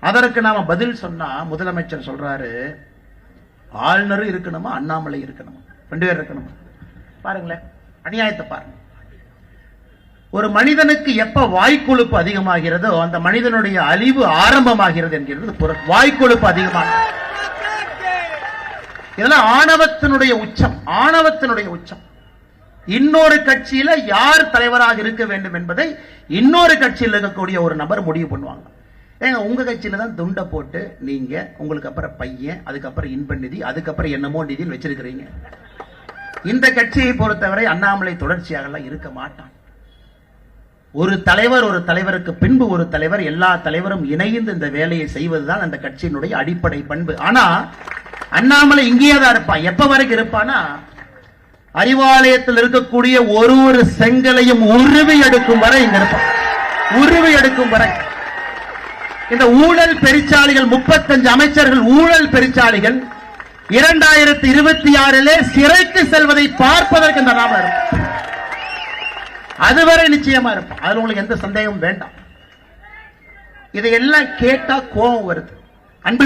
அதற்கு நாம பதில் சொன்னா முதலமைச்சர் சொல்றாரு, ஆளுநரும் இருக்கணுமா அண்ணாமலை இருக்கணுமா, 2 பேர் இருக்கணுமா. பாருங்களேன் அநியாயத்தை பாருங்க. ஒரு மனிதனுக்கு எப்ப வாய்க்கொழுப்பு அதிகமாகிறதோ அந்த மனிதனுடைய அழிவு ஆரம்பமாகிறது என்கிறது பொருள். வாய்க்கொழுப்பு அதிகமாக, இதெல்லாம் ஆணவத்தினுடைய உச்சம், ஆணவத்தினுடைய உச்சம். இன்னொரு கட்சியில யார் தலைவராக இருக்க வேண்டும் என்பதை இன்னொரு கட்சியில் இருக்கக்கூடிய ஒரு நபர் முடிவு பண்ணுவாங்க. ஏங்க உங்க கட்சியில தான் துண்டை போட்டு நீங்க உங்களுக்கு அப்புறம் பையன், அதுக்கப்புறம் இன்ப நிதி, அதுக்கப்புறம் என்னமோ நிதின்னு வச்சிருக்கிறீங்க. இந்த கட்சியை பொறுத்தவரை அண்ணாமலை தொடர்ச்சியாக இருக்க மாட்டான். ஒரு தலைவர், ஒரு தலைவருக்கு பின்பு ஒரு தலைவர், எல்லா தலைவரும் இணைந்து இந்த வேலையை செய்வதுதான் அந்த கட்சியினுடைய அடிப்படை பண்பு. ஆனா அண்ணாமலை இங்கேயே தான் இருப்பான். எப்ப வரைக்கும் இருப்பானா, அறிவாலயத்தில் இருக்கக்கூடிய ஒரு செங்கலையும் உருவி எடுக்கும் வரை இங்க இருப்பான். உருவி எடுக்கும் வரை. இந்த ஊழல் பெருச்சாளிகள் 35 அமைச்சர்கள் ஊழல் பெருச்சாளிகள் 2026 சிறைக்கு செல்வதை பார்ப்பதற்கு இந்த நாம இருக்கும். அதுவரை நிச்சயமா இருப்பான். அதுல உங்களுக்கு எந்த சந்தேகமும் வேண்டாம். இதையெல்லாம் கேட்டா கோபம் வருது.